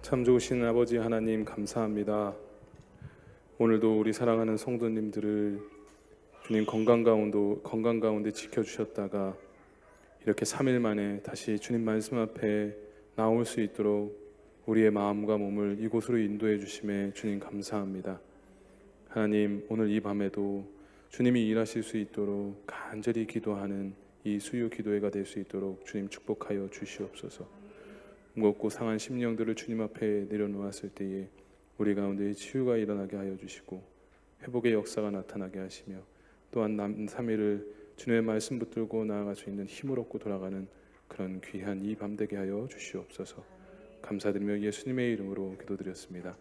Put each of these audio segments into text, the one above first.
참 좋으신 아버지 하나님 감사합니다. 오늘도 우리 사랑하는 성도님들을 주님 건강 가운데 지켜주셨다가 이렇게 3일 만에 다시 주님 말씀 앞에 나올 수 있도록 우리의 마음과 몸을 이곳으로 인도해 주심에 주님 감사합니다. 하나님, 오늘 이 밤에도 주님이 일하실 수 있도록 간절히 기도하는 이 수요 기도회가 될 수 있도록 주님 축복하여 주시옵소서. 무겁고 상한 심령들을 주님 앞에 내려놓았을 때에 우리 가운데 치유가 일어나게 하여 주시고 회복의 역사가 나타나게 하시며 또한 남은 3일을 주님의 말씀 붙들고 나아갈 수 있는 힘을 얻고 돌아가는 그런 귀한 이 밤 되게 하여 주시옵소서. 감사드리며 예수님의 이름으로 기도드렸습니다.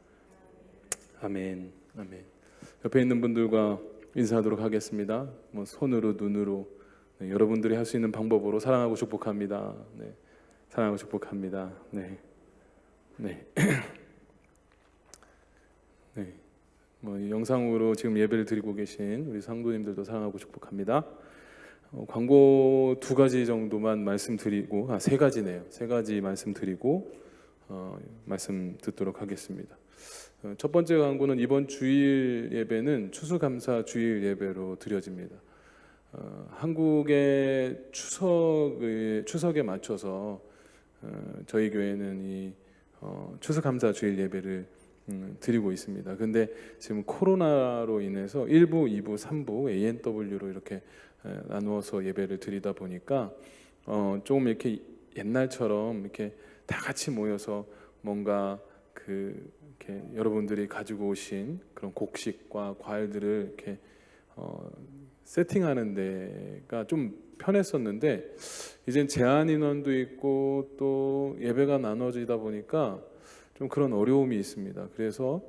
아멘. 아멘. 옆에 있는 분들과 인사하도록 하겠습니다. 손으로 눈으로 여러분들이 할 수 있는 방법으로 사랑하고 축복합니다. 사랑하고 축복합니다. 네. 영상으로 지금 예배를 드리고 계신 우리 상도님들도 사랑하고 축복합니다. 광고 2가지 정도만 말씀드리고, 3가지네요. 3가지 말씀드리고 말씀 듣도록 하겠습니다. 첫 번째 광고는 이번 주일 예배는 추수감사 주일 예배로 드려집니다. 한국의 추석에 맞춰서 저희 교회는 이 추수감사 주일 예배를 드리고 있습니다. 근데 지금 코로나로 인해서 1부, 2부, 3부 ANW로 이렇게 나누어서 예배를 드리다 보니까 조금 이렇게 옛날처럼 이렇게 다 같이 모여서 뭔가 이렇게 여러분들이 가지고 오신 그런 곡식과 과일들을 이렇게 세팅하는 데가 좀 편했었는데 이젠 제한 인원도 있고 또 예배가 나눠지다 보니까 좀 그런 어려움이 있습니다. 그래서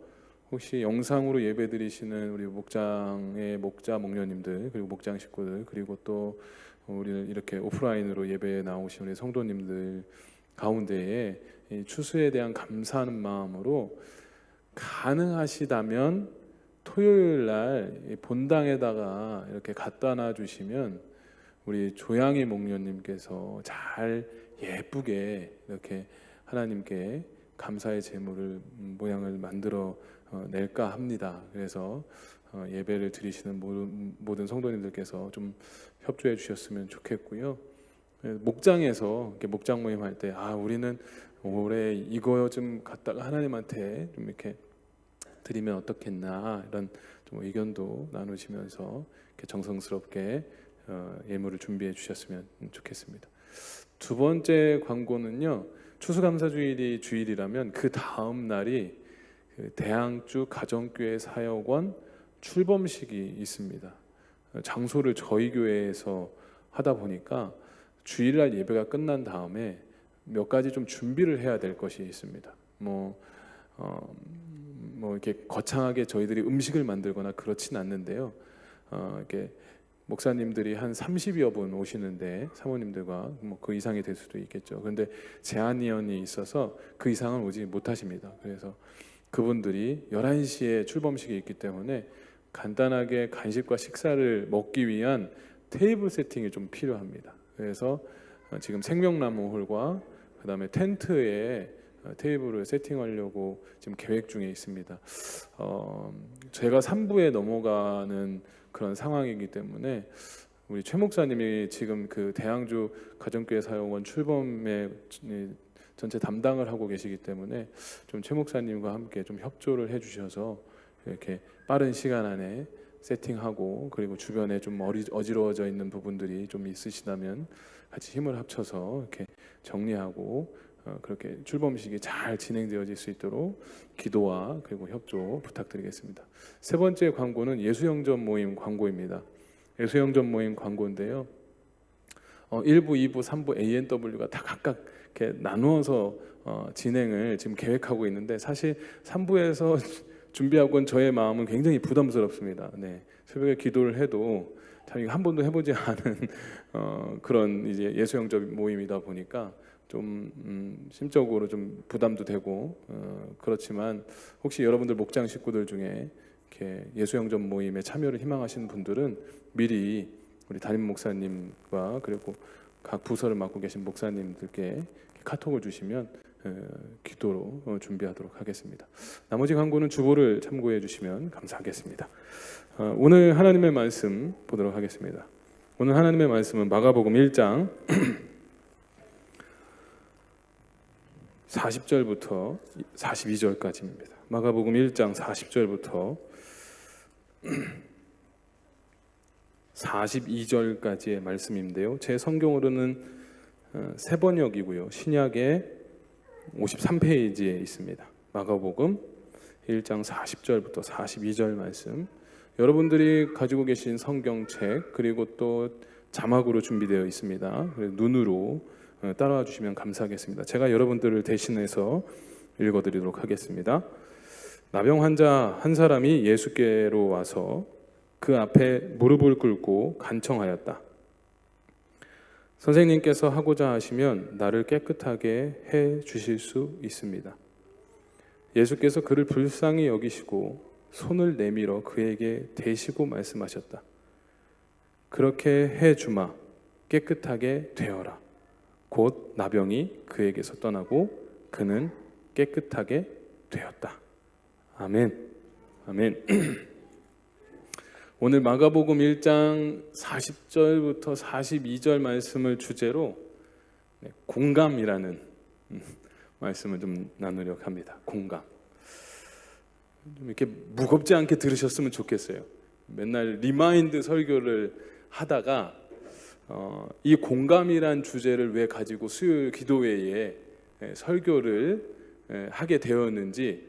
혹시 영상으로 예배 드리시는 우리 목자 목녀님들 그리고 목장 식구들 그리고 또 우리 이렇게 오프라인으로 예배에 나오신 우리 성도님들 가운데에 이 추수에 대한 감사하는 마음으로 가능하시다면 토요일 날 본당에다가 이렇게 갖다 놔 주시면 우리 조양희 목녀님께서 잘 예쁘게 이렇게 하나님께 감사의 제물을 모양을 만들어 낼까 합니다. 그래서 예배를 드리시는 모든 성도님들께서 좀 협조해 주셨으면 좋겠고요. 목장에서 이렇게 목장 모임 할 때 우리는 올해 이거 좀 갖다가 하나님한테 좀 이렇게 드리면 어떻겠나 이런 좀 의견도 나누시면서 이렇게 정성스럽게 예물을 준비해 주셨으면 좋겠습니다. 두 번째 광고는요, 추수감사주일이 주일이라면 그 다음 날이 대항주 가정교회 사역원 출범식이 있습니다. 장소를 저희 교회에서 하다 보니까 주일날 예배가 끝난 다음에 몇 가지 좀 준비를 해야 될 것이 있습니다. 이렇게 거창하게 저희들이 음식을 만들거나 그렇진 않는데요. 이렇게 목사님들이 한 30여 분 오시는데 사모님들과 그 이상이 될 수도 있겠죠. 그런데 제한위원이 있어서 그 이상은 오지 못하십니다. 그래서 그분들이 11시에 출범식이 있기 때문에 간단하게 간식과 식사를 먹기 위한 테이블 세팅이 좀 필요합니다. 그래서 지금 생명나무 홀과 그 다음에 텐트에 테이블을 세팅하려고 지금 계획 중에 있습니다. 제가 3부에 넘어가는 그런 상황이기 때문에 우리 최 목사님이 지금 그 대항주 가정교회 사역원 출범에 전체 담당을 하고 계시기 때문에 좀 최 목사님과 함께 좀 협조를 해주셔서 이렇게 빠른 시간 안에 세팅하고 그리고 주변에 좀 어지러워져 있는 부분들이 좀 있으시다면 같이 힘을 합쳐서 이렇게 정리하고 그렇게 출범식이 잘 진행되어질 수 있도록 기도와 그리고 협조 부탁드리겠습니다. 세 번째 광고는 예수영전 모임 광고입니다. 예수영전 모임 광고인데요. 1부, 2부, 3부 ANW가 다 각각 이렇게 나누어서 진행을 지금 계획하고 있는데 사실 3부에서 준비하고는 저의 마음은 굉장히 부담스럽습니다. 새벽에 기도를 해도 참 이거 한 번도 해보지 않은 그런 이제 예수영전 모임이다 보니까 좀 심적으로 좀 부담도 되고 그렇지만 혹시 여러분들 목장 식구들 중에 이렇게 예수영전 모임에 참여를 희망하시는 분들은 미리 우리 담임 목사님과 그리고 각 부서를 맡고 계신 목사님들께 카톡을 주시면 기도로 준비하도록 하겠습니다. 나머지 광고는 주보를 참고해 주시면 감사하겠습니다. 오늘 하나님의 말씀 보도록 하겠습니다. 오늘 하나님의 말씀은 마가복음 1장 40절부터 42절까지입니다. 마가복음 1장 40절부터 42절까지의 말씀인데요. 제 성경으로는 새 번역이고요. 신약의 53페이지에 있습니다. 마가복음 1장 40절부터 42절 말씀. 여러분들이 가지고 계신 성경책 그리고 또 자막으로 준비되어 있습니다. 눈으로 따라와 주시면 감사하겠습니다. 제가 여러분들을 대신해서 읽어드리도록 하겠습니다. 나병 환자 한 사람이 예수께로 와서 그 앞에 무릎을 꿇고 간청하였다. 선생님께서 하고자 하시면 나를 깨끗하게 해 주실 수 있습니다. 예수께서 그를 불쌍히 여기시고 손을 내밀어 그에게 대시고 말씀하셨다. 그렇게 해 주마. 깨끗하게 되어라. 곧 나병이 그에게서 떠나고 그는 깨끗하게 되었다. 아멘. 아멘. 오늘 마가복음 1장 40절부터 42절 말씀을 주제로 공감이라는 말씀을 좀 나누려고 합니다. 공감. 좀 이렇게 무겁지 않게 들으셨으면 좋겠어요. 맨날 리마인드 설교를 하다가 이 공감이란 주제를 왜 가지고 수요일 기도회에 설교를 하게 되었는지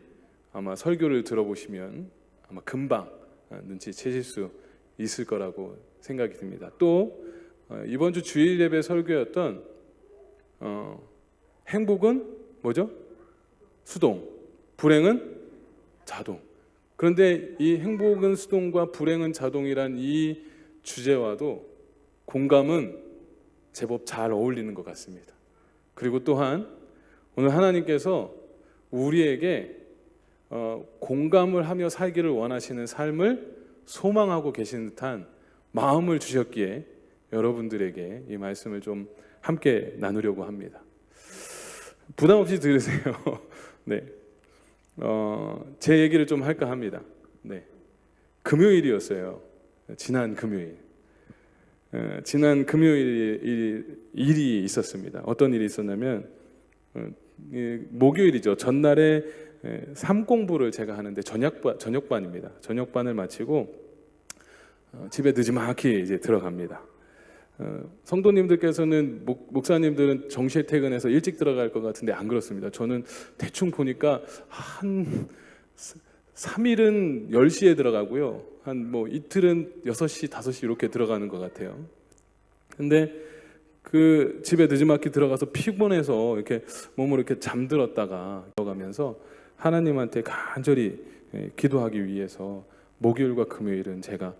아마 설교를 들어보시면 아마 금방 눈치채실 수 있을 거라고 생각이 듭니다. 또 이번 주 주일 예배 설교였던 행복은 뭐죠? 수동, 불행은 자동. 그런데 이 행복은 수동과 불행은 자동이란 이 주제와도 공감은 제법 잘 어울리는 것 같습니다. 그리고 또한 오늘 하나님께서 우리에게 공감을 하며 살기를 원하시는 삶을 소망하고 계신 듯한 마음을 주셨기에 여러분들에게 이 말씀을 좀 함께 나누려고 합니다. 부담 없이 들으세요. 네, 제 얘기를 좀 할까 합니다. 네, 금요일이었어요. 지난 금요일. 지난 금요일 일이 있었습니다. 어떤 일이 있었냐면 목요일이죠. 전날에 삼공부를 제가 하는데 저녁반입니다. 저녁반을 마치고 집에 늦지막히 이제 들어갑니다. 성도님들께서는 목사님들은 정시에 퇴근해서 일찍 들어갈 것 같은데 안 그렇습니다. 저는 대충 보니까 한 3일은 10시에 들어가고요. 한 뭐 이틀은 6시, 5시 이렇게 들어가는 것 같아요. 근데 그 집에 늦지막히 들어가서 피곤해서 이렇게 몸으로 이렇게 잠들었다가 들어가면서 하나님한테 간절히 기도하기 위해서 목요일과 금요일은 제가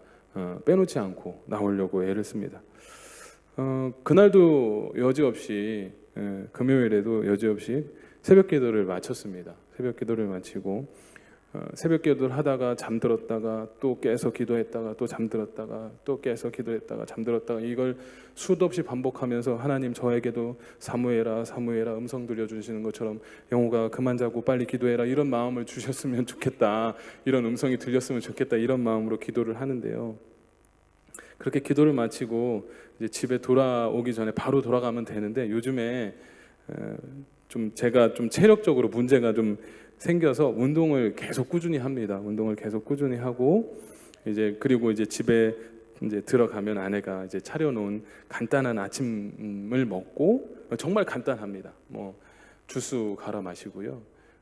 빼놓지 않고 나오려고 애를 씁니다. 그날도 여지없이 금요일에도 여지없이 새벽 기도를 마쳤습니다. 새벽 기도를 마치고 새벽 기도를 하다가 잠들었다가 또 깨서 기도했다가 또 잠들었다가 또 깨서 기도했다가 잠들었다가 이걸 수도 없이 반복하면서 하나님 저에게도 사무해라 사무해라 음성 들려주시는 것처럼 영호가 그만 자고 빨리 기도해라 이런 마음을 주셨으면 좋겠다, 이런 음성이 들렸으면 좋겠다, 이런 마음으로 기도를 하는데요. 그렇게 기도를 마치고 이제 집에 돌아오기 전에 바로 돌아가면 되는데 요즘에 좀 제가 좀 체력적으로 문제가 좀 생겨서 운동을 계속 꾸준히 합니다. 운동을 계속 꾸준히 하고 그리고 이제 집에 이제 들어가면 아내가 이제 차려놓은 간단한 아침을 먹고 정말 간단합니다. 뭐 주스 갈아 마시고요.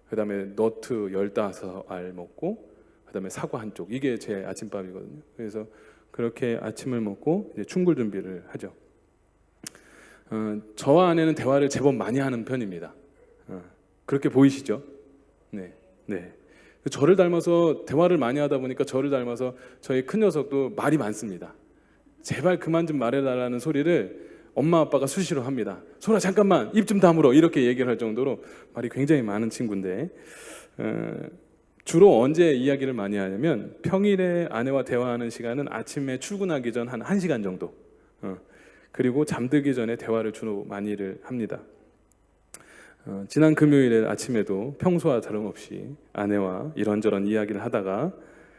그다음에 너트 15알 먹고 그다음에 사과 한 쪽, 이게 제 아침밥이거든요. 그래서 그렇게 아침을 먹고 이제 충굴 준비를 하죠. 저와 아내는 대화를 제법 많이 하는 편입니다. 그렇게 보이시죠? 네. 저를 닮아서 대화를 많이 하다 보니까 저를 닮아서 저희 큰 녀석도 말이 많습니다. 제발 그만 좀 말해달라는 소리를 엄마 아빠가 수시로 합니다. 소라 잠깐만 입 좀 다물어, 이렇게 얘기를 할 정도로 말이 굉장히 많은 친구인데 주로 언제 이야기를 많이 하냐면 평일에 아내와 대화하는 시간은 아침에 출근하기 전 한 1시간 정도, 그리고 잠들기 전에 대화를 주로 많이를 합니다. 지난 금요일 아침에도 평소와 다름없이 아내와 이런저런 이야기를 하다가,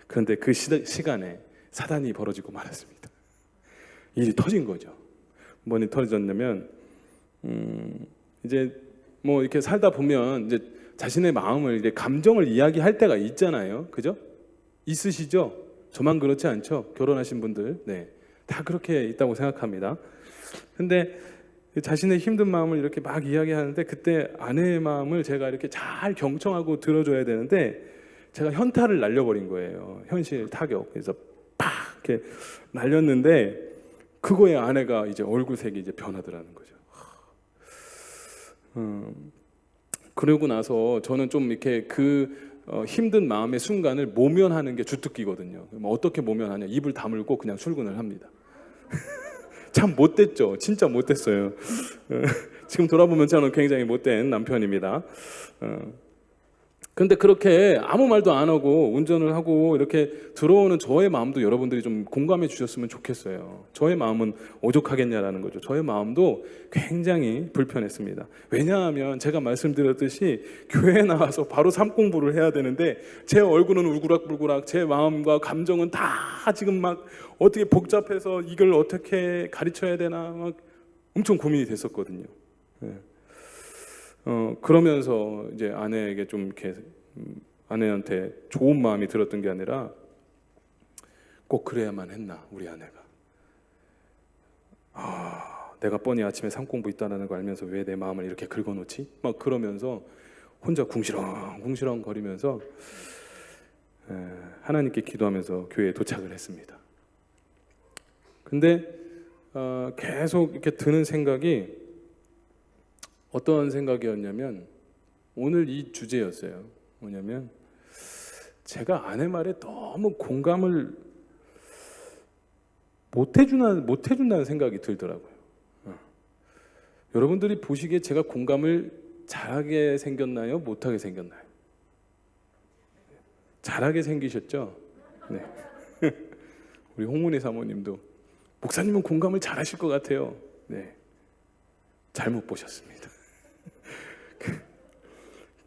그런데 그 시간에 사단이 벌어지고 말았습니다. 일이 터진 거죠. 뭐니 터졌냐면 이제 뭐 이렇게 살다 보면 이제 자신의 마음을, 이제 감정을 이야기할 때가 있잖아요. 그죠? 있으시죠? 저만 그렇지 않죠? 결혼하신 분들, 네, 다 그렇게 있다고 생각합니다. 근데 자신의 힘든 마음을 이렇게 막 이야기하는데, 그때 아내의 마음을 제가 이렇게 잘 경청하고 들어줘야 되는데 제가 현타를 날려버린 거예요. 현실 타격. 그래서 팍 이렇게 날렸는데 그거에 아내가 이제 얼굴색이 이제 변하더라는 거죠. 그러고 나서 저는 좀 이렇게 힘든 마음의 순간을 모면하는 게 주특기거든요. 어떻게 모면하냐? 입을 다물고 그냥 출근을 합니다. 참 못됐죠. 진짜 못됐어요. 지금 돌아보면 저는 굉장히 못된 남편입니다. 근데 그렇게 아무 말도 안 하고 운전을 하고 이렇게 들어오는 저의 마음도 여러분들이 좀 공감해 주셨으면 좋겠어요. 저의 마음은 오죽하겠냐라는 거죠. 저의 마음도 굉장히 불편했습니다. 왜냐하면 제가 말씀드렸듯이 교회에 나와서 바로 삶 공부를 해야 되는데 제 얼굴은 울그락불그락, 제 마음과 감정은 다 지금 막 어떻게 복잡해서 이걸 어떻게 가르쳐야 되나 막 엄청 고민이 됐었거든요. 네. 그러면서 이제 아내에게 좀 이렇게 아내한테 좋은 마음이 들었던 게 아니라, 꼭 그래야만 했나 우리 아내가, 내가 뻔히 아침에 삶 공부 있다는 거 알면서 왜 내 마음을 이렇게 긁어놓지? 막 그러면서 혼자 궁시렁 거리면서 하나님께 기도하면서 교회에 도착을 했습니다. 근데 계속 이렇게 드는 생각이 어떤 생각이었냐면, 오늘 이 주제였어요. 뭐냐면 제가 아내 말에 너무 공감을 못 해준다는 생각이 들더라고요. 여러분들이 보시기에 제가 공감을 잘하게 생겼나요? 못하게 생겼나요? 잘하게 생기셨죠? 네. 우리 홍문희 사모님도 목사님은 공감을 잘하실 것 같아요. 네. 잘못 보셨습니다.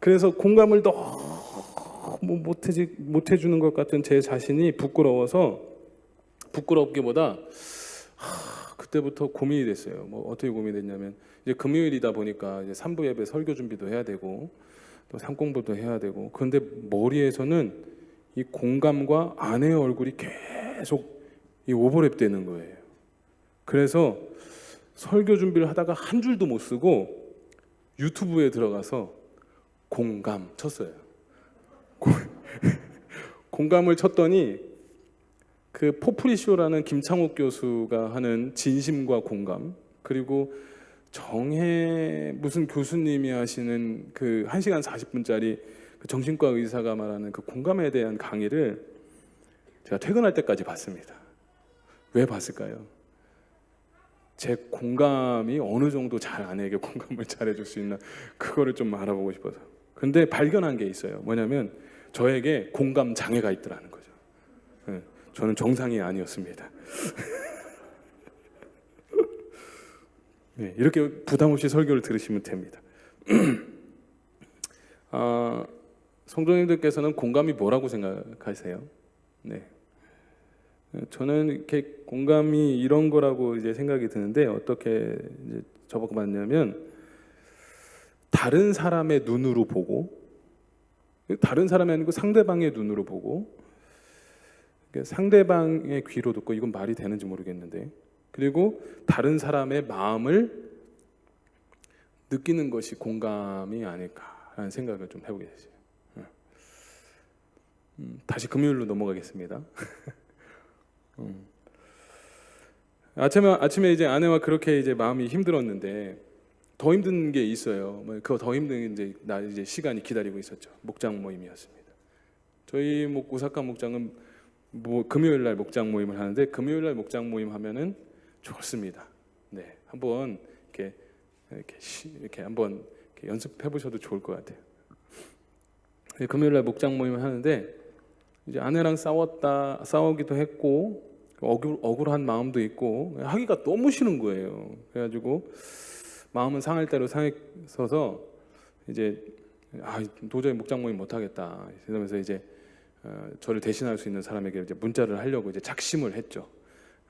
그래서 공감을 너무 못 해주는 것 같은 제 자신이 부끄럽기보다 그때부터 고민이 됐어요. 뭐 어떻게 고민이 됐냐면, 이제 금요일이다 보니까 이제 3부 예배 설교 준비도 해야 되고 또 삶 공부도 해야 되고, 그런데 머리에서는 이 공감과 아내의 얼굴이 계속 이 오버랩 되는 거예요. 그래서 설교 준비를 하다가 한 줄도 못 쓰고 유튜브에 들어가서 공감 쳤어요. 공감을 쳤더니 그 포프리쇼라는 김창욱 교수가 하는 진심과 공감, 그리고 정혜 무슨 교수님이 하시는 그 1시간 40분짜리 그 정신과 의사가 말하는 그 공감에 대한 강의를 제가 퇴근할 때까지 봤습니다. 왜 봤을까요? 제 공감이 어느 정도 잘 아내에게 공감을 잘해줄 수 있나, 그거를 좀 알아보고 싶어서. 근데 발견한 게 있어요. 뭐냐면 저에게 공감 장애가 있더라는 거죠. 저는 정상이 아니었습니다. 네, 이렇게 부담 없이 설교를 들으시면 됩니다. 성도님들께서는 공감이 뭐라고 생각하세요? 네. 저는 이렇게 공감이 이런 거라고 이제 생각이 드는데, 어떻게 이제 접어봤냐면, 다른 사람의 눈으로 보고, 다른 사람이 아니고 상대방의 눈으로 보고, 상대방의 귀로 듣고, 이건 말이 되는지 모르겠는데, 그리고 다른 사람의 마음을 느끼는 것이 공감이 아닐까라는 생각을 좀 해보게 됐어요. 다시 금요일로 넘어가겠습니다. 아침에 이제 아내와 그렇게 이제 마음이 힘들었는데, 더 힘든 게 있어요. 그 더 힘든 이제 시간이 기다리고 있었죠. 목장 모임이었습니다. 저희 오사카 목장은 금요일 날 목장 모임을 하는데, 금요일 날 목장 모임 하면은 좋습니다. 네, 한번 이렇게 한번 연습해 보셔도 좋을 것 같아요. 네, 금요일 날 목장 모임을 하는데, 이제 아내랑 싸우기도 했고 억울한 마음도 있고 하기가 너무 싫은 거예요. 그래가지고 마음은 상할 대로 상해서서 이제 도저히 목장모임 못하겠다 이러면서 이제 저를 대신할 수 있는 사람에게 이제 문자를 하려고 이제 작심을 했죠.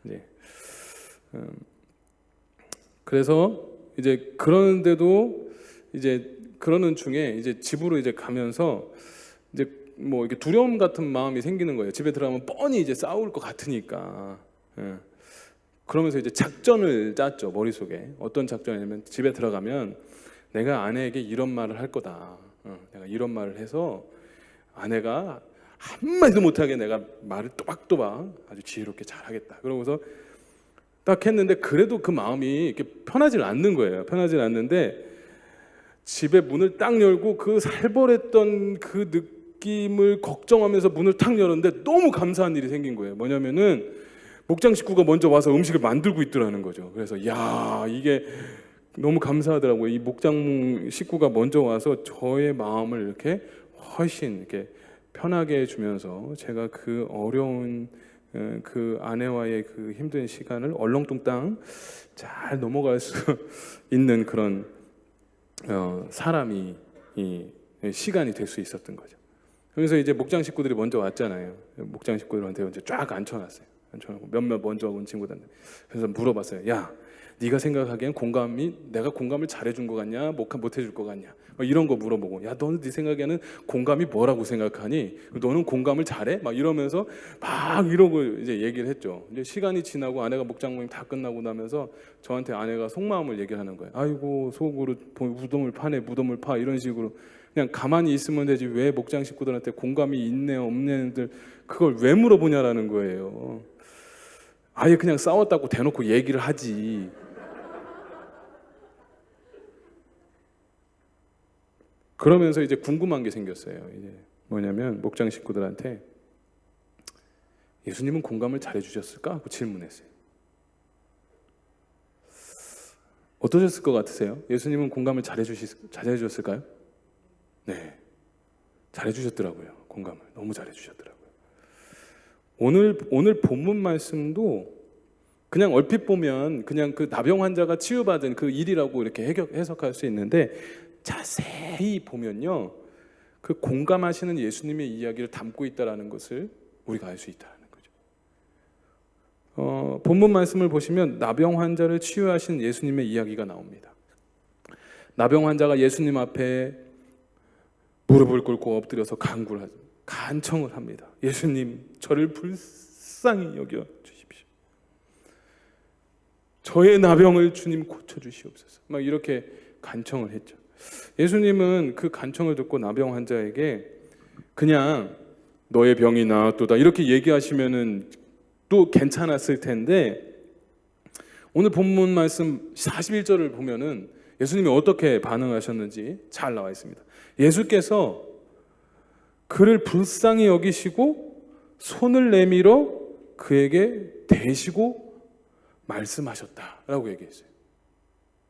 이제 그래서 이제 그러는데도 이제 그러는 중에 이제 집으로 이제 가면서 이제 뭐 이렇게 두려움 같은 마음이 생기는 거예요. 집에 들어가면 뻔히 이제 싸울 것 같으니까. 그러면서 이제 작전을 짰죠. 머릿속에. 어떤 작전이냐면 집에 들어가면 내가 아내에게 이런 말을 할 거다. 내가 이런 말을 해서 아내가 한마디도 못하게 내가 말을 또박또박 아주 지혜롭게 잘하겠다. 그러고서 딱 했는데 그래도 그 마음이 이렇게 편하지 않는 거예요. 편하지 않는데 집에 문을 딱 열고 그 살벌했던 그 느낌을 걱정하면서 문을 탁 열었는데 너무 감사한 일이 생긴 거예요. 뭐냐면은 목장 식구가 먼저 와서 음식을 만들고 있더라는 거죠. 그래서 야, 이게 너무 감사하더라고요. 이 목장 식구가 먼저 와서 저의 마음을 이렇게 훨씬 이렇게 편하게 해주면서 제가 그 어려운 그 아내와의 그 힘든 시간을 얼렁뚱땅 잘 넘어갈 수 있는 그런 사람이 이 시간이 될 수 있었던 거죠. 그래서 이제 목장 식구들이 먼저 왔잖아요. 목장 식구들한테 이제 쫙 앉혀놨어요. 앉혀놓고 몇몇 먼저 온 친구들한테 그래서 물어봤어요. 야, 네가 생각하기엔 내가 공감을 잘해준 것 같냐, 못해줄 것 같냐, 이런 거 물어보고, 야, 너는 네 생각에는 공감이 뭐라고 생각하니? 너는 공감을 잘해? 막 이러면서 막 이러고 이제 얘기를 했죠. 이제 시간이 지나고 아내가 목장 모임 다 끝나고 나면서 저한테 아내가 속마음을 얘기하는 거예요. 아이고, 속으로 무덤을 파네, 무덤을 파, 이런 식으로. 그냥 가만히 있으면 되지 왜 목장 식구들한테 공감이 있네 없네들 그걸 왜 물어보냐라는 거예요. 아예 그냥 싸웠다고 대놓고 얘기를 하지. 그러면서 이제 궁금한 게 생겼어요. 이제 뭐냐면 목장 식구들한테 예수님은 공감을 잘해 주셨을까? 하고 질문했어요. 어떠셨을 것 같으세요? 예수님은 공감을 잘해 주셨을까요? 네, 잘해 주셨더라고요. 공감을 너무 잘해 주셨더라고요. 오늘 본문 말씀도 그냥 얼핏 보면 그냥 그 나병 환자가 치유받은 그 일이라고 이렇게 해석할 수 있는데 자세히 보면요, 그 공감하시는 예수님의 이야기를 담고 있다라는 것을 우리가 알 수 있다는 거죠. 본문 말씀을 보시면 나병 환자를 치유하신 예수님의 이야기가 나옵니다. 나병 환자가 예수님 앞에 무릎을 꿇고 엎드려서 간청을 합니다. 예수님, 저를 불쌍히 여겨 주십시오. 저의 나병을 주님 고쳐 주시옵소서. 막 이렇게 간청을 했죠. 예수님은 그 간청을 듣고 나병 환자에게 그냥 너의 병이 나았도다 이렇게 얘기하시면은 또 괜찮았을 텐데, 오늘 본문 말씀 41절을 보면은 예수님이 어떻게 반응하셨는지 잘 나와 있습니다. 예수께서 그를 불쌍히 여기시고 손을 내밀어 그에게 대시고 말씀하셨다라고 얘기했어요.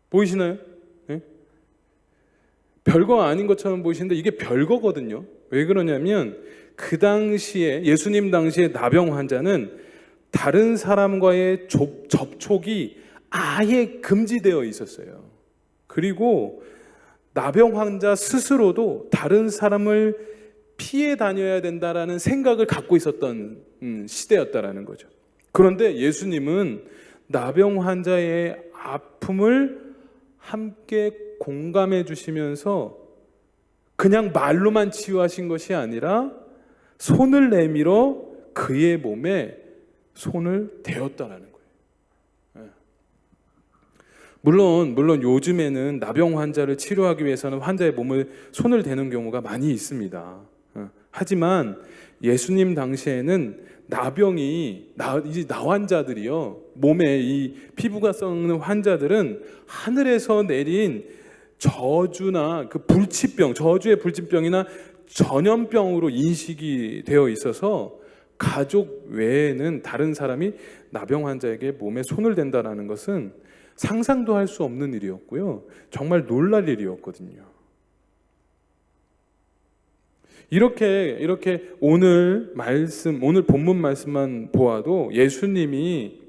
보이시나요? 네? 별거 아닌 것처럼 보이시는데 이게 별거거든요. 왜 그러냐면 그 당시에 예수님 당시에 나병 환자는 다른 사람과의 접촉이 아예 금지되어 있었어요. 그리고 나병 환자 스스로도 다른 사람을 피해 다녀야 된다라는 생각을 갖고 있었던 시대였다라는 거죠. 그런데 예수님은 나병 환자의 아픔을 함께 공감해 주시면서 그냥 말로만 치유하신 것이 아니라 손을 내밀어 그의 몸에 손을 대었다라는 거예요. 물론 요즘에는 나병 환자를 치료하기 위해서는 환자의 몸을 손을 대는 경우가 많이 있습니다. 하지만 예수님 당시에는 나병이 이제 나환자들이요, 몸에 이 피부가 썩는 환자들은 하늘에서 내린 저주나 그 불치병, 저주의 불치병이나 전염병으로 인식이 되어 있어서 가족 외에는 다른 사람이 나병 환자에게 몸에 손을 댄다는 것은 상상도 할 수 없는 일이었고요, 정말 놀랄 일이었거든요. 이렇게 오늘 본문 말씀만 보아도 예수님이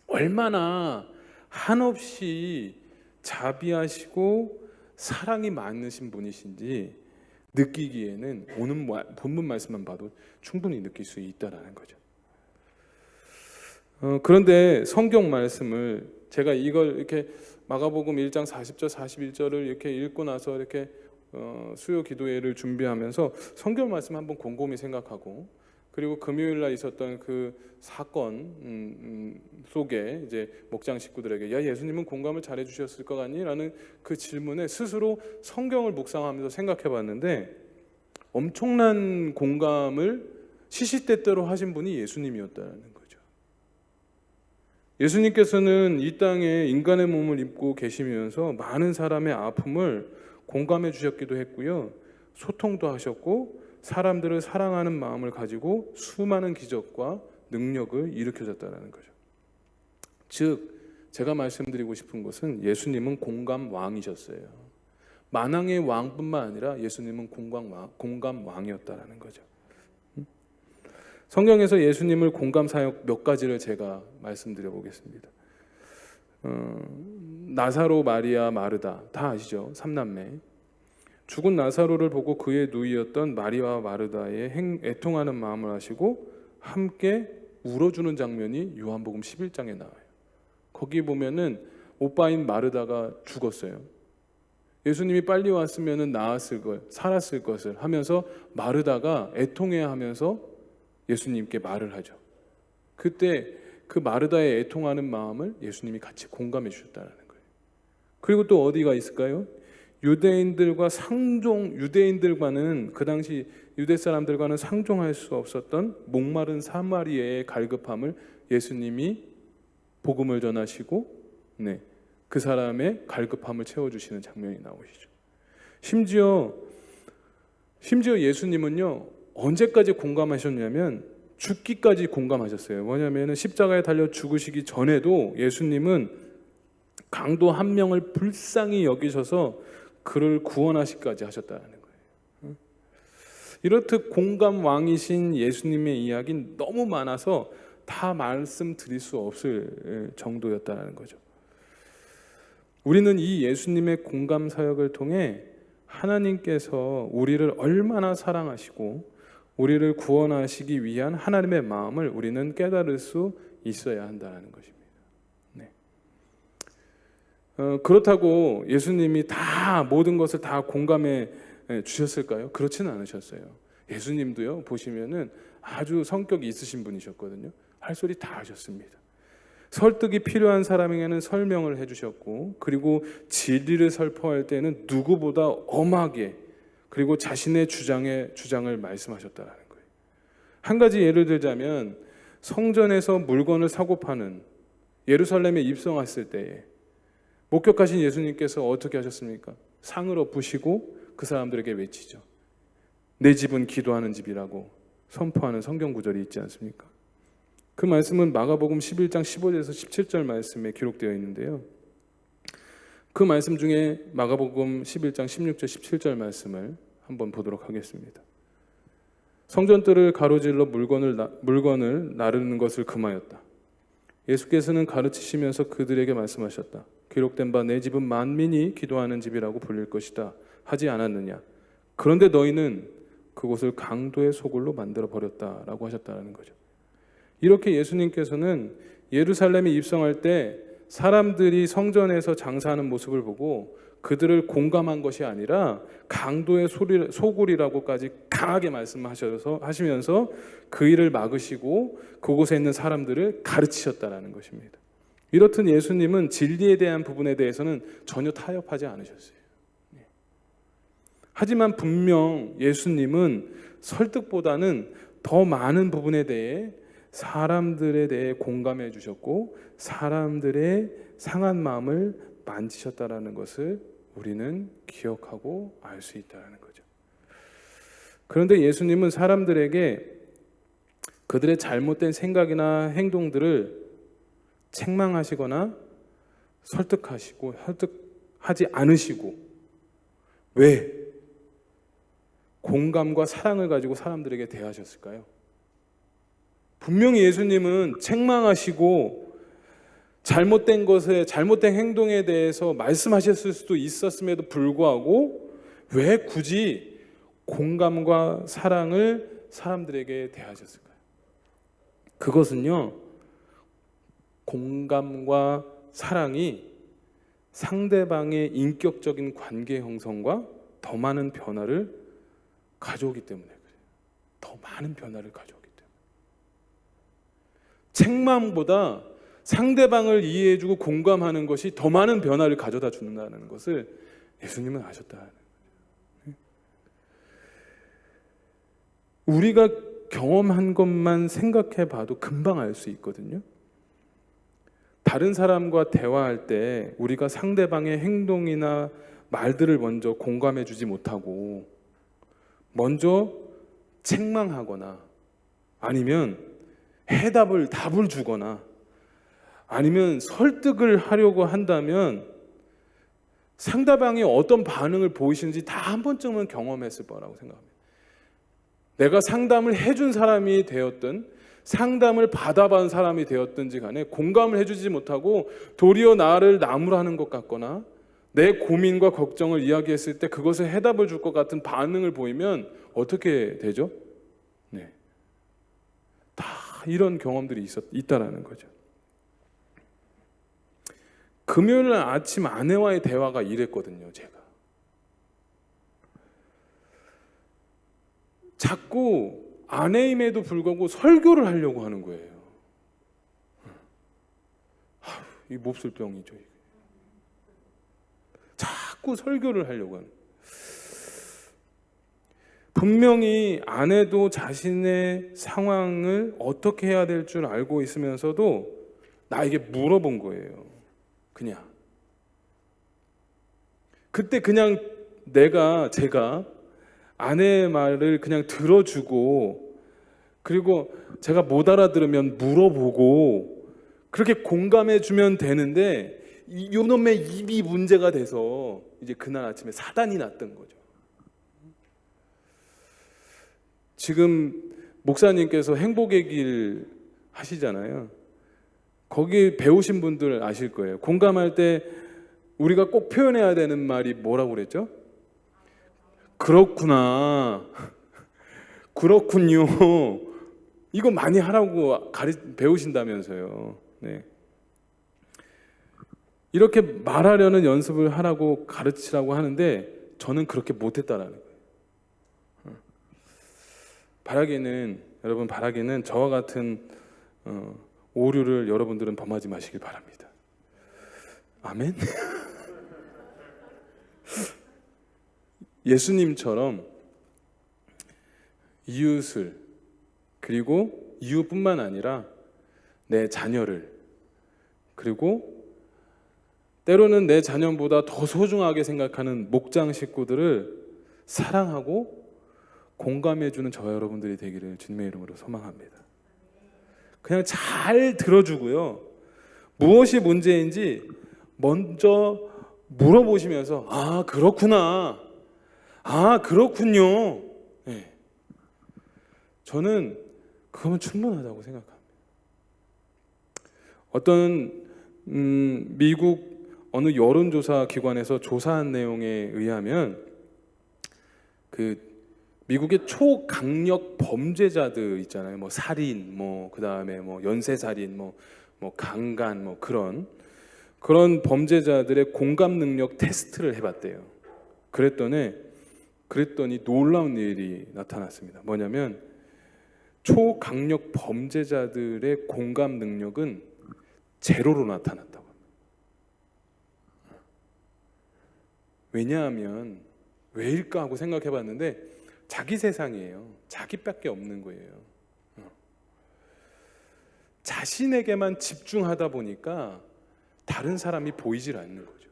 얼마나 한없이 자비하시고 사랑이 많으신 분이신지 느끼기에는 오는 본문 말씀만 봐도 충분히 느낄 수 있다라는 거죠. 그런데 성경 말씀을 제가 이걸 이렇게 마가복음 1장 40절 41절을 이렇게 읽고 나서 이렇게 수요 기도회를 준비하면서 성경 말씀 한번 곰곰이 생각하고, 그리고 금요일 날 있었던 그 사건 속에 이제 목장 식구들에게 야, 예수님은 공감을 잘해 주셨을 것 같니? 라는 그 질문에 스스로 성경을 묵상하면서 생각해 봤는데, 엄청난 공감을 시시때때로 하신 분이 예수님이었다는 거죠. 예수님께서는 이 땅에 인간의 몸을 입고 계시면서 많은 사람의 아픔을 공감해 주셨기도 했고요, 소통도 하셨고, 사람들을 사랑하는 마음을 가지고 수많은 기적과 능력을 일으켜줬다는 거죠. 즉, 제가 말씀드리고 싶은 것은 예수님은 공감 왕이셨어요. 만왕의 왕뿐만 아니라 예수님은 공감 왕이었다는 거죠. 성경에서 예수님을 공감 사역 몇 가지를 제가 말씀드려 보겠습니다. 나사로, 마리아, 마르다 다 아시죠? 삼남매. 죽은 나사로를 보고 그의 누이였던 마리아와 마르다의 애통하는 마음을 아시고 함께 울어주는 장면이 요한복음 11장에 나와요. 거기 보면은 오빠인 마르다가 죽었어요. 예수님이 빨리 왔으면 나았을 걸, 살았을 것을 하면서 마르다가 애통해하면서 예수님께 말을 하죠. 그때 그 마르다의 애통하는 마음을 예수님이 같이 공감해 주셨다는 거예요. 그리고 또 어디가 있을까요? 유대인들과는 그 당시 유대 사람들과는 상종할 수 없었던 목마른 사마리아의 갈급함을 예수님이 복음을 전하시고 그 사람의 갈급함을 채워주시는 장면이 나오시죠. 심지어 예수님은요, 언제까지 공감하셨냐면 죽기까지 공감하셨어요. 뭐냐면 십자가에 달려 죽으시기 전에도 예수님은 강도 한 명을 불쌍히 여기셔서 그를 구원하시기까지 하셨다는 거예요. 이렇듯 공감 왕이신 예수님의 이야기는 너무 많아서 다 말씀드릴 수 없을 정도였다는 거죠. 우리는 이 예수님의 공감 사역을 통해 하나님께서 우리를 얼마나 사랑하시고 우리를 구원하시기 위한 하나님의 마음을 우리는 깨달을 수 있어야 한다는 것입니다. 그렇다고 예수님이 다 모든 것을 다 공감해 주셨을까요? 그렇지는 않으셨어요. 예수님도요, 보시면은 아주 성격이 있으신 분이셨거든요. 할 소리 다 하셨습니다. 설득이 필요한 사람에게는 설명을 해주셨고, 그리고 진리를 설포할 때는 누구보다 엄하게, 그리고 자신의 주장을 말씀하셨다는 거예요. 한 가지 예를 들자면 성전에서 물건을 사고 파는 예루살렘에 입성했을 때에 목격하신 예수님께서 어떻게 하셨습니까? 상을 엎으시고 그 사람들에게 외치죠. 내 집은 기도하는 집이라고 선포하는 성경 구절이 있지 않습니까? 그 말씀은 마가복음 11장 15절에서 17절 말씀에 기록되어 있는데요. 그 말씀 중에 마가복음 11장 16절 17절 말씀을 한번 보도록 하겠습니다. 성전뜰을 가로질러 물건을 나르는 것을 금하였다. 예수께서는 가르치시면서 그들에게 말씀하셨다. 기록된 바 내 집은 만민이 기도하는 집이라고 불릴 것이다 하지 않았느냐. 그런데 너희는 그곳을 강도의 소굴로 만들어 버렸다라고 하셨다는 거죠. 이렇게 예수님께서는 예루살렘에 입성할 때 사람들이 성전에서 장사하는 모습을 보고 그들을 공감한 것이 아니라 강도의 소굴이라고까지 강하게 말씀하시면서 그 일을 막으시고 그곳에 있는 사람들을 가르치셨다는 것입니다. 이렇듯 예수님은 진리에 대한 부분에 대해서는 전혀 타협하지 않으셨어요. 하지만 분명 예수님은 설득보다는 더 많은 부분에 대해 사람들에 대해 공감해 주셨고 사람들의 상한 마음을 만지셨다라는 것을 우리는 기억하고 알 수 있다는 거죠. 그런데 예수님은 사람들에게 그들의 잘못된 생각이나 행동들을 책망하시거나 설득하지 않으시고, 왜? 공감과 사랑을 가지고 사람들에게 대하셨을까요? 분명히 예수님은 책망하시고 잘못된 것에, 잘못된 행동에 대해서 말씀하셨을 수도 있었음에도 불구하고 왜 굳이 공감과 사랑을 사람들에게 대하셨을까요? 그것은요, 공감과 사랑이 상대방의 인격적인 관계 형성과 더 많은 변화를 가져오기 때문에 그래요. 더 많은 변화를 가져오기 때문에. 책망보다 상대방을 이해해주고 공감하는 것이 더 많은 변화를 가져다 준다는 것을 예수님은 아셨다는 거예요. 우리가 경험한 것만 생각해 봐도 금방 알 수 있거든요. 다른 사람과 대화할 때 우리가 상대방의 행동이나 말들을 먼저 공감해 주지 못하고 먼저 책망하거나 아니면 답을 주거나 아니면 설득을 하려고 한다면 상대방이 어떤 반응을 보이시는지 다 한 번쯤은 경험했을 거라고 생각합니다. 내가 상담을 해준 사람이 되었든 상담을 받아본 사람이 되었든지 간에 공감을 해주지 못하고 도리어 나를 나무라는 것 같거나 내 고민과 걱정을 이야기했을 때 그것을 해답을 줄 것 같은 반응을 보이면 어떻게 되죠? 네. 다 이런 경험들이 있다라는 거죠. 금요일 날 아침 아내와의 대화가 이랬거든요. 제가 자꾸 아내임에도 불구하고 설교를 하려고 하는 거예요. 이 몹쓸 병이죠. 이게. 자꾸 설교를 하려고 하는. 분명히 아내도 자신의 상황을 어떻게 해야 될 줄 알고 있으면서도 나에게 물어본 거예요. 그냥. 그때 그냥 제가 아내의 말을 그냥 들어주고 그리고 제가 못 알아들으면 물어보고 그렇게 공감해 주면 되는데 이놈의 입이 문제가 돼서 이제 그날 아침에 사단이 났던 거죠. 지금 목사님께서 행복의 길 하시잖아요. 거기 배우신 분들 아실 거예요. 공감할 때 우리가 꼭 표현해야 되는 말이 뭐라고 그랬죠? 그렇구나. 그렇군요. 이거 많이 하라고 배우신다면서요. 네. 이렇게 말하려는 연습을 하라고 가르치라고 하는데 저는 그렇게 못했다라는 거예요. 여러분 바라기는 저와 같은 오류를 여러분들은 범하지 마시길 바랍니다. 아멘. 예수님처럼 이웃을 그리고 이웃뿐만 아니라 내 자녀를 그리고 때로는 내 자녀보다 더 소중하게 생각하는 목장 식구들을 사랑하고 공감해주는 저와 여러분들이 되기를 주님의 이름으로 소망합니다. 그냥 잘 들어주고요. 무엇이 문제인지 먼저 물어보시면서 아 그렇구나. 아 그렇군요. 네. 저는 그거면 충분하다고 생각합니다. 어떤 미국 어느 여론조사 기관에서 조사한 내용에 의하면 그 미국의 초강력 범죄자들 있잖아요. 뭐 살인, 뭐 그다음에 뭐 연쇄살인, 뭐 강간, 뭐 그런 범죄자들의 공감 능력 테스트를 해봤대요. 그랬더니 놀라운 일이 나타났습니다. 뭐냐면 초강력 범죄자들의 공감 능력은 제로로 나타났다고 합니다. 왜냐하면 왜일까 하고 생각해봤는데 자기 세상이에요. 자기밖에 없는 거예요. 자신에게만 집중하다 보니까 다른 사람이 보이질 않는 거죠.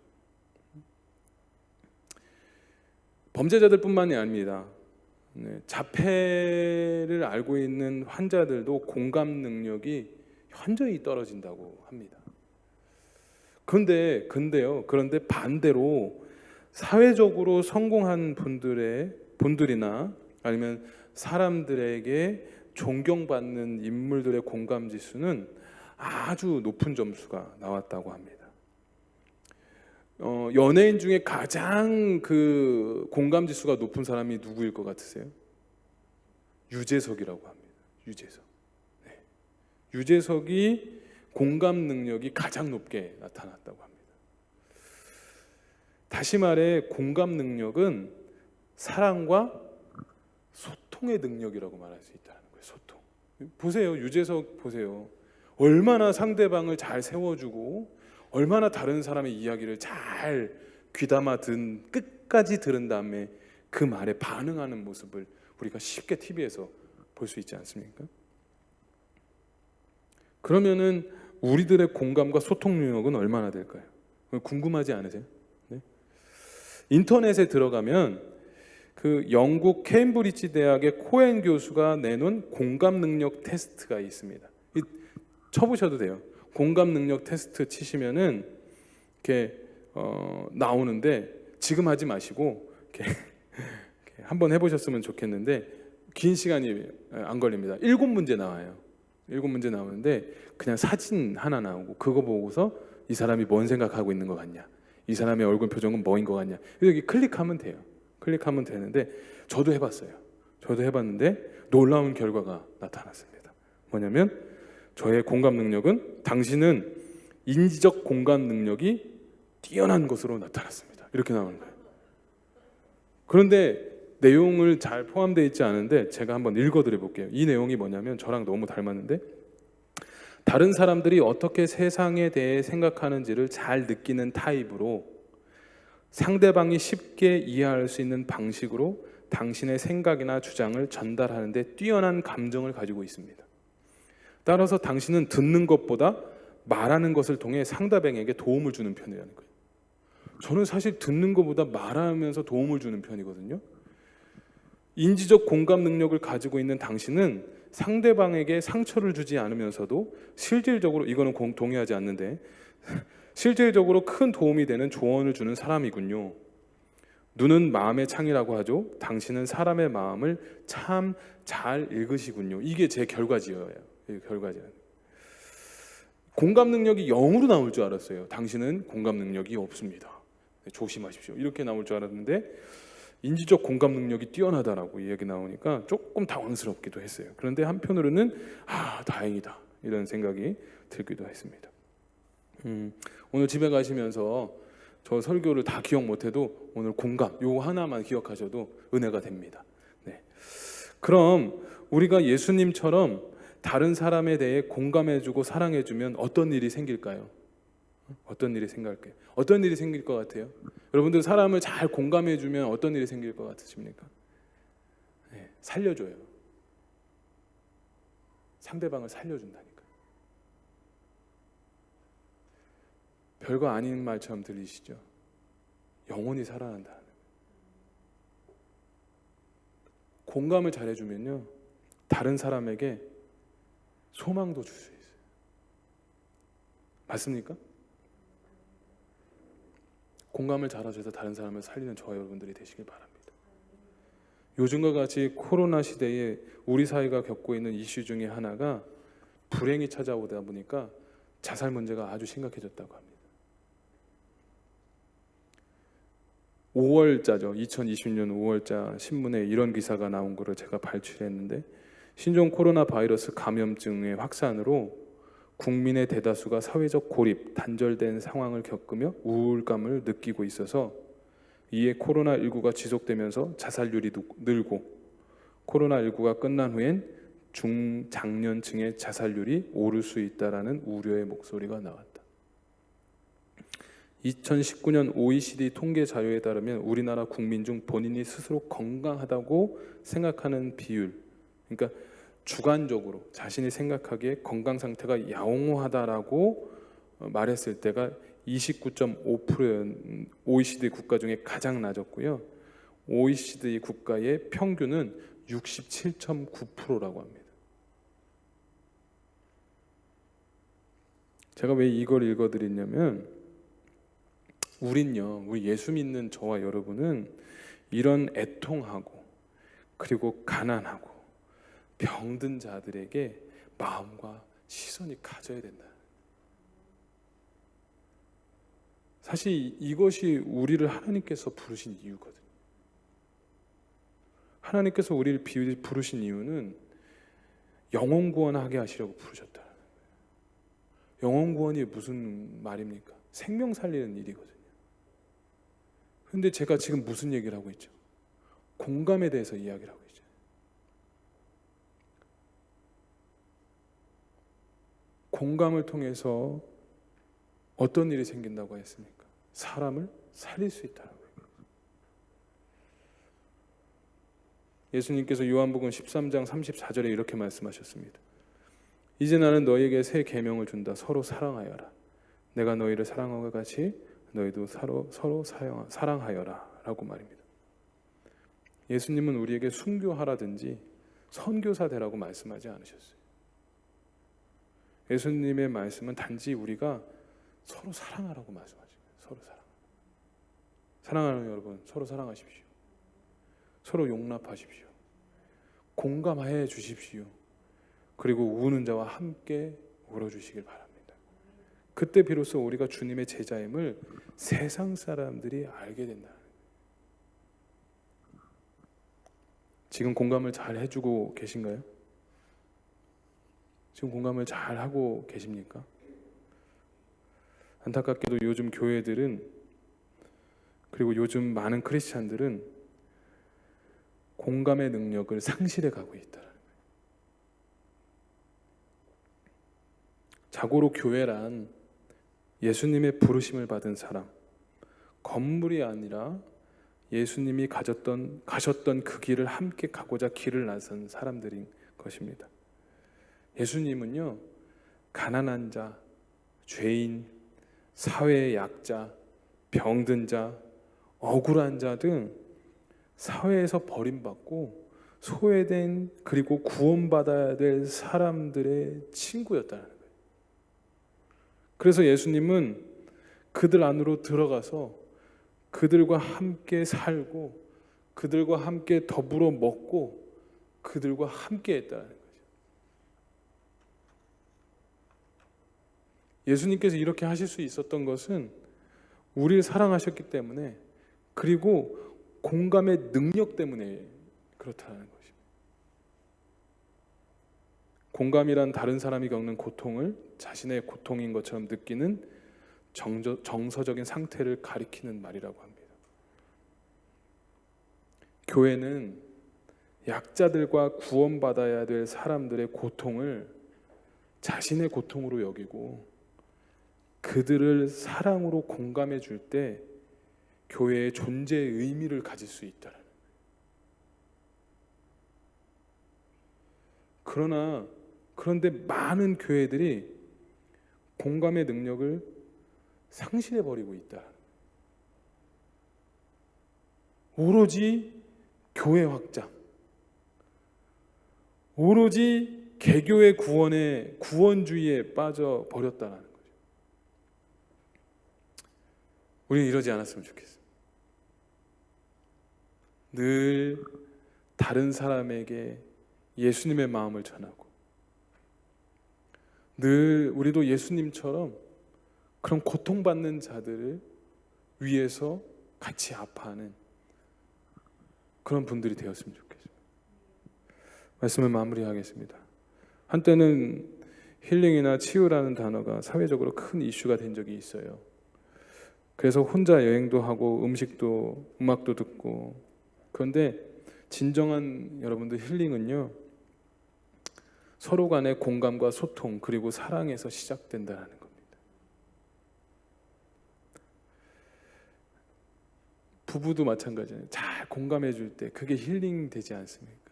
범죄자들뿐만이 아닙니다. 자폐를 알고 있는 환자들도 공감 능력이 현저히 떨어진다고 합니다. 그런데 반대로 사회적으로 성공한 분들이나 아니면 사람들에게 존경받는 인물들의 공감 지수는 아주 높은 점수가 나왔다고 합니다. 연예인 중에 가장 그 공감 지수가 높은 사람이 누구일 것 같으세요? 유재석이라고 합니다. 유재석. 네. 유재석이 공감 능력이 가장 높게 나타났다고 합니다. 다시 말해 공감 능력은 사랑과 소통의 능력이라고 말할 수 있다는 거예요. 소통. 보세요. 유재석 보세요. 얼마나 상대방을 잘 세워주고 얼마나 다른 사람의 이야기를 잘 귀담아 끝까지 들은 다음에 그 말에 반응하는 모습을 우리가 쉽게 TV에서 볼 수 있지 않습니까? 그러면은 우리들의 공감과 소통 능력은 얼마나 될까요? 궁금하지 않으세요? 네? 인터넷에 들어가면 그 영국 케임브리지 대학의 코엔 교수가 내놓은 공감 능력 테스트가 있습니다. 쳐보셔도 돼요. 공감 능력 테스트 치시면은 이렇게 나오는데 지금 하지 마시고 이렇게 한번 해보셨으면 좋겠는데 긴 시간이 안 걸립니다. 7문제 나와요. 7문제 나오는데 그냥 사진 하나 나오고 그거 보고서 이 사람이 뭔 생각하고 있는 것 같냐, 이 사람의 얼굴 표정은 뭐인 것 같냐, 여기 클릭하면 돼요. 클릭하면 되는데 저도 해봤어요. 저도 해봤는데 놀라운 결과가 나타났습니다. 뭐냐면 저의 공감 능력은 당신은 인지적 공감 능력이 뛰어난 것으로 나타났습니다. 이렇게 나오는 거예요. 그런데 내용을 잘 포함되어 있지 않은데 제가 한번 읽어드려 볼게요. 이 내용이 뭐냐면 저랑 너무 닮았는데 다른 사람들이 어떻게 세상에 대해 생각하는지를 잘 느끼는 타입으로 상대방이 쉽게 이해할 수 있는 방식으로 당신의 생각이나 주장을 전달하는 데 뛰어난 감정을 가지고 있습니다. 따라서 당신은 듣는 것보다 말하는 것을 통해 상대방에게 도움을 주는 편이라는 거예요. 저는 사실 듣는 것보다 말하면서 도움을 주는 편이거든요. 인지적 공감 능력을 가지고 있는 당신은 상대방에게 상처를 주지 않으면서도 실질적으로, 이거는 동의하지 않는데, 실질적으로 큰 도움이 되는 조언을 주는 사람이군요. 눈은 마음의 창이라고 하죠. 당신은 사람의 마음을 참 잘 읽으시군요. 이게 제 결과지어예요. 결과지어. 공감 능력이 0으로 나올 줄 알았어요. 당신은 공감 능력이 없습니다. 조심하십시오. 이렇게 나올 줄 알았는데 인지적 공감 능력이 뛰어나다라고 이야기 나오니까 조금 당황스럽기도 했어요. 그런데 한편으로는 다행이다 이런 생각이 들기도 했습니다. 오늘 집에 가시면서 저 설교를 다 기억 못해도 오늘 공감 요거 하나만 기억하셔도 은혜가 됩니다. 네. 그럼 우리가 예수님처럼 다른 사람에 대해 공감해주고 사랑해주면 어떤 일이 생길까요? 어떤 일이 생길까요? 어떤 일이 생길 것 같아요? 여러분들 사람을 잘 공감해주면 어떤 일이 생길 것 같으십니까? 네, 살려줘요. 상대방을 살려준다니까요. 별거 아닌 말처럼 들리시죠? 영원히 살아난다. 공감을 잘해주면요, 다른 사람에게 소망도 줄 수 있어요. 맞습니까? 공감을 잘하셔서 다른 사람을 살리는 저와 여러분들이 되시길 바랍니다. 요즘과 같이 코로나 시대에 우리 사회가 겪고 있는 이슈 중에 하나가 불행이 찾아오다 보니까 자살 문제가 아주 심각해졌다고 합니다. 5월자죠. 2020년 5월자 신문에 이런 기사가 나온 거를 제가 발췌했는데, 신종 코로나 바이러스 감염증의 확산으로 국민의 대다수가 사회적 고립, 단절된 상황을 겪으며 우울감을 느끼고 있어서 이에 코로나19가 지속되면서 자살률이 늘고 코로나19가 끝난 후엔 중장년층의 자살률이 오를 수 있다라는 우려의 목소리가 나왔다. 2019년 OECD 통계 자료에 따르면 우리나라 국민 중 본인이 스스로 건강하다고 생각하는 비율, 그러니까 주관적으로 자신이 생각하기에 건강 상태가 양호하다라고 말했을 때가 29.5%는 OECD 국가 중에 가장 낮았고요. OECD 국가의 평균은 67.9%라고 합니다. 제가 왜 이걸 읽어드리냐면, 우리 예수 믿는 저와 여러분은 이런 애통하고 그리고 가난하고 병든 자들에게 마음과 시선이 가져야 된다. 사실 이것이 우리를 하나님께서 부르신 이유거든요. 하나님께서 우리를 부르신 이유는 영혼 구원하게 하시려고 부르셨다. 영혼 구원이 무슨 말입니까? 생명 살리는 일이거든요. 그런데 제가 지금 무슨 얘기를 하고 있죠? 공감에 대해서 이야기를 하고 있죠. 공감을 통해서 어떤 일이 생긴다고 했습니까? 사람을 살릴 수 있다라고. 예수님께서 요한복음 13장 34절에 이렇게 말씀하셨습니다. 이제 나는 너희에게 새 계명을 준다. 서로 사랑하여라. 내가 너희를 사랑한 것 같이 너희도 서로 사랑하여라 라고 말입니다. 예수님은 우리에게 순교하라든지 선교사 되라고 말씀하지 않으셨어요. 예수님의 말씀은 단지 우리가 서로 사랑하라고 말씀하십니다. 서로 사랑하는 여러분, 서로 사랑하십시오. 서로 용납하십시오. 공감해 주십시오. 그리고 우는 자와 함께 울어주시길 바랍니다. 그때 비로소 우리가 주님의 제자임을 세상 사람들이 알게 된다. 지금 공감을 잘 해주고 계신가요? 지금 공감을 잘 하고 계십니까? 안타깝게도 요즘 교회들은, 그리고 요즘 많은 크리스찬들은 공감의 능력을 상실해 가고 있다. 자고로 교회란 예수님의 부르심을 받은 사람, 건물이 아니라 예수님이 가셨던 그 길을 함께 가고자 길을 나선 사람들인 것입니다. 예수님은요, 가난한 자, 죄인, 사회의 약자, 병든 자, 억울한 자 등 사회에서 버림받고 소외된, 그리고 구원받아야 될 사람들의 친구였다는 거예요. 그래서 예수님은 그들 안으로 들어가서 그들과 함께 살고 그들과 함께 더불어 먹고 그들과 함께 했다는 거죠. 예수님께서 이렇게 하실 수 있었던 것은 우리를 사랑하셨기 때문에, 그리고 공감의 능력 때문에 그렇다는 것입니다. 공감이란 다른 사람이 겪는 고통을 자신의 고통인 것처럼 느끼는 정서적인 상태를 가리키는 말이라고 합니다. 교회는 약자들과 구원받아야 될 사람들의 고통을 자신의 고통으로 여기고 그들을 사랑으로 공감해 줄 때 교회의 존재의 의미를 가질 수 있다는. 그런데 많은 교회들이 공감의 능력을 상실해 버리고 있다. 오로지 교회 확장, 오로지 개교의 구원주의에 빠져 버렸다는 거죠. 우리는 이러지 않았으면 좋겠어요. 늘 다른 사람에게 예수님의 마음을 전하고, 늘 우리도 예수님처럼 그런 고통받는 자들을 위해서 같이 아파하는 그런 분들이 되었으면 좋겠습니다. 말씀을 마무리하겠습니다. 한때는 힐링이나 치유라는 단어가 사회적으로 큰 이슈가 된 적이 있어요. 그래서 혼자 여행도 하고 음악도 듣고. 그런데 진정한 여러분들 힐링은요, 서로 간의 공감과 소통 그리고 사랑에서 시작된다는 겁니다. 부부도 마찬가지예요. 잘 공감해 줄 때 그게 힐링 되지 않습니까?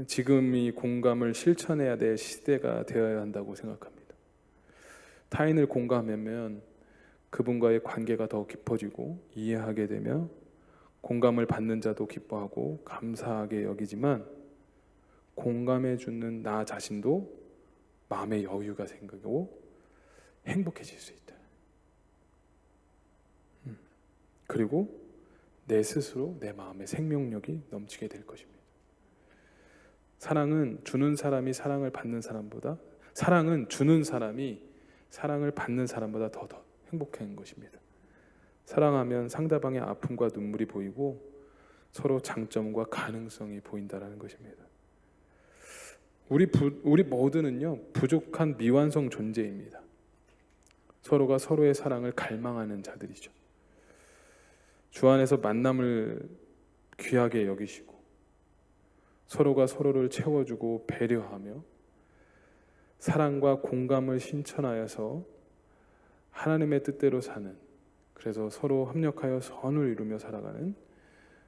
지금 이 공감을 실천해야 될 시대가 되어야 한다고 생각합니다. 타인을 공감하면 그분과의 관계가 더 깊어지고 이해하게 되며 공감을 받는 자도 기뻐하고 감사하게 여기지만, 공감해 주는 나 자신도 마음의 여유가 생기고 행복해질 수 있다. 그리고 내 스스로 내 마음의 생명력이 넘치게 될 것입니다. 사랑은 주는 사람이 사랑을 받는 사람보다, 사랑은 주는 사람이 사랑을 받는 사람보다 더 행복한 것입니다. 사랑하면 상대방의 아픔과 눈물이 보이고 서로 장점과 가능성이 보인다라는 것입니다. 우리 모두는요 부족한 미완성 존재입니다. 서로가 서로의 사랑을 갈망하는 자들이죠. 주 안에서 만남을 귀하게 여기시고 서로가 서로를 채워주고 배려하며 사랑과 공감을 실천하여서 하나님의 뜻대로 사는, 그래서 서로 협력하여 선을 이루며 살아가는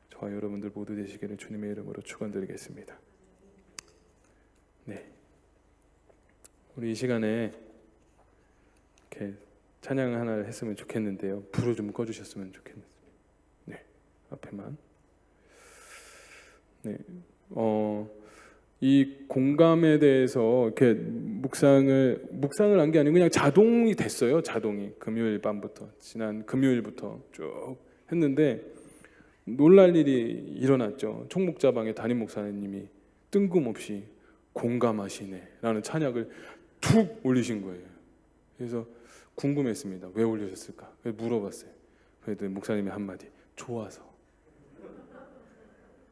저와 여러분들 모두 되시기를 주님의 이름으로 축원드리겠습니다. 네, 우리 이 시간에 이렇게 찬양 하나를 했으면 좋겠는데요. 불을 좀 꺼주셨으면 좋겠습니다. 네, 앞에만. 네, 이 공감에 대해서 이렇게 묵상을 한 게 아니고 그냥 자동이 됐어요. 자동이 금요일 밤부터, 지난 금요일부터 쭉 했는데 놀랄 일이 일어났죠. 총목자방의 담임 목사님이 뜬금없이 공감하시네라는 찬양을 툭 올리신 거예요. 그래서 궁금했습니다. 왜 올리셨을까? 그래서 물어봤어요. 그래도 목사님이 한마디, 좋아서.